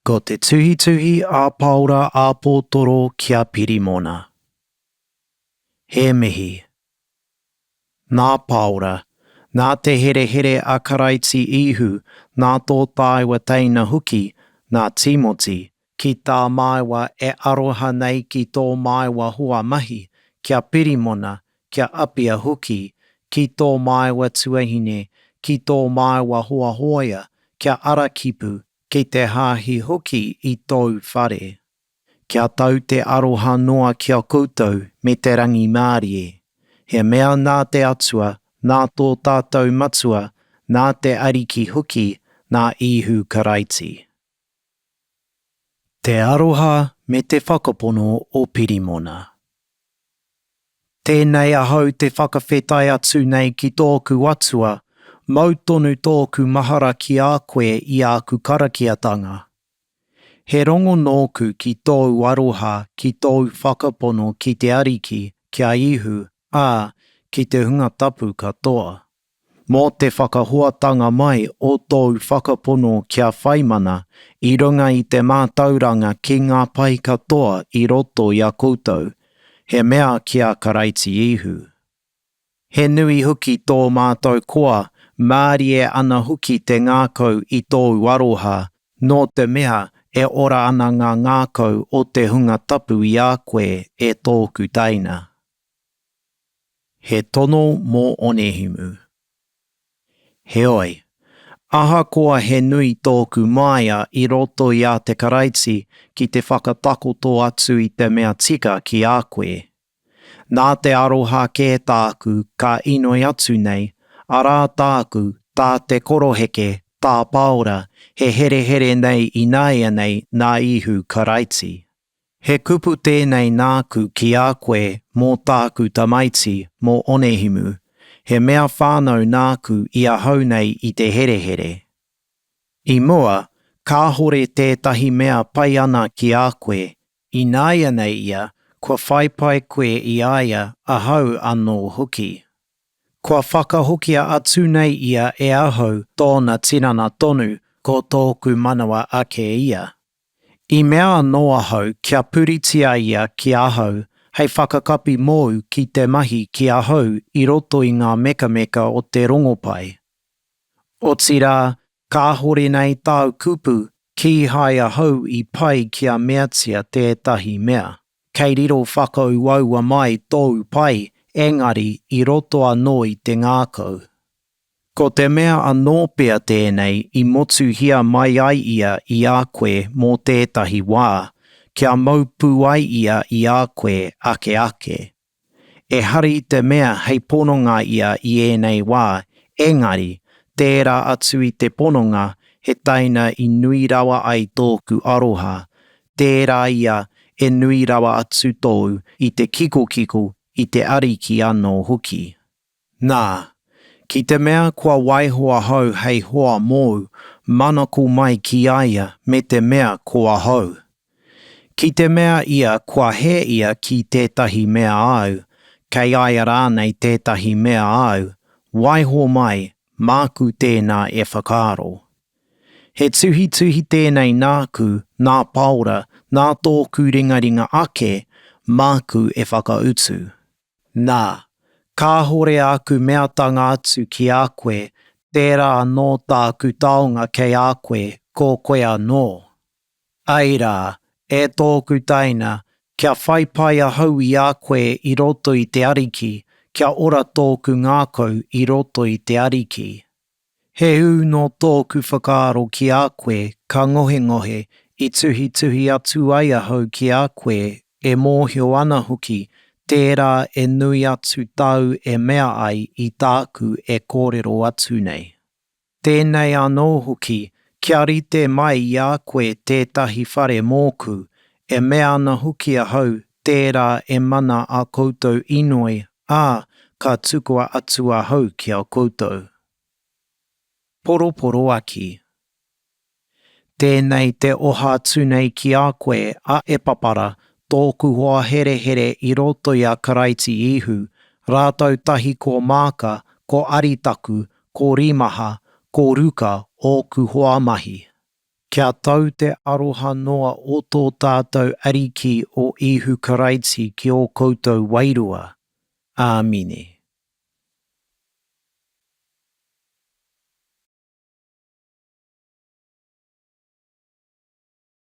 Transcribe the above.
Ko te tuhituhi a paura a pōtoro kia pirimona. He mihi. Nā paura, nā te here a karaiti ihu, nā tō tāiwa teina huki, nā Timoti, ki tā maiwa e aroha nei ki tō maiwa hua mahi, kia pirimona, kia apia huki, ki tō maiwa tuahine, ki tō maiwa hua hoia, kia ara kipu, ki te hāhi hoki i tōu whare. Kia tau te aroha noa kia koutou me te rangi Māori. He mea nā te atua, nā tō tātou matua, nā te ariki hoki, nā ihu karaiti. Te aroha me te whakapono o pirimona. Tēnei ahau te whakawhetai atu nei ki tōku atua, mautonu tōku mahara ki a koe i āku karakiatanga. He rongo nōku ki tōu aroha ki tōu whakapono ki te ariki, kia ihu, ā, ki te hunga tapu katoa. Mō te whakahuatanga mai o tōu whakapono kia whaimana, i runga i te mātauranga ki ngā pai katoa i roto i a koutou, he mea kia karaiti ihu. He nui huki tō mātou koa, Māori e ana huki te ngākau i tōu aroha, nō te mea e ora ana ngā ngākau o te hunga tapu i a koe e tōku taina. He tono mō onehimu. Heoi, ahakoa he nui tōku maia i roto i a te karaiti ki te whakatakoto atu i te mea tika ki a koe. Nā te aroha kē tāku ka inoi atu nei, arā tāku, tā te koroheke, tā paura, he here nei i nāia nei nā ihu karaiti. He kupu tēnei nāku ki a koe mō tāku tamaiti mō onehimu, he mea whānau nāku i a hau nei i te here. I mua, ka hore tētahi mea pai ana ki a koe, i nāia nei ia, kua whaipai koe i aia a hau anō hoki. Kua whakahokia atu nei ia e ahau tōna tinana tonu ko tōku manawa ake ia. I mea anō ahau kia puritia ia ki ahau, hei whakakapi mōu ki te mahi ki ahau i roto i ngā meka o te rongopai. O tira, ka hore nei tāu kupu ki hai ahau i pai kia meatia tētahi mea. Kei riro whakauaua mai tōu pai, engari i roto anō i te ngākau. Ko te mea anō pea tēnei i motu hia mai ai ia i a koe mō tētahi wā, kia maupū ai ia i a koe ake. E hari te mea hei pononga ia i ēnei wā, engari, tērā atu i te pononga, he taina i nui rawa ai tōku aroha, tērā ia e nui rawa atu tōu i te kiko, i te ariki anō hoki. Nā, ki te mea kua waihoa hau hei hoa mōu, manako mai ki aia me te mea kua hau. Ki te mea ia kua he ia ki tētahi mea au, kei aia rānei tētahi mea au, waiho mai, māku tēnā e whakaaro. He tuhi tēnei nāku, nā paura, nā tōku ringaringa ake, māku e whakautu. Nā, ka hore aku meatanga atu ki a koe, tērā anō tāku taonga kei a koe, ko koe anō. Ai rā, e tōku taina, kia whaipai ahau i a koe i roto i te ariki, kia ora tōku ngākau i roto i te ariki. He no tōku whakaaro ki a koe, ka ngohe, i tuhi atu ai ahau ki a koe, e mōhio ana hoki, tērā e nui atu tau e mea ai i tāku e kōrero atu nei. Tēnei anō hoki, kia rite mai i a koe tētahi whare mōku, e mea ana hoki ahau tērā e mana a koutou inoi, ka tukua atu ahau ki a koutou. Poro aki. Tēnei te oha atu nei ki a koe a e papara, tōku hoa here i roto i a karaiti ihu, rātau tahi ko māka, ko aritaku, ko rimaha, ko ruka o ku hoa mahi. Kia tau te aroha noa o tō tātou ariki o Ihu Karaiti ki o koutou wairua. Āmine.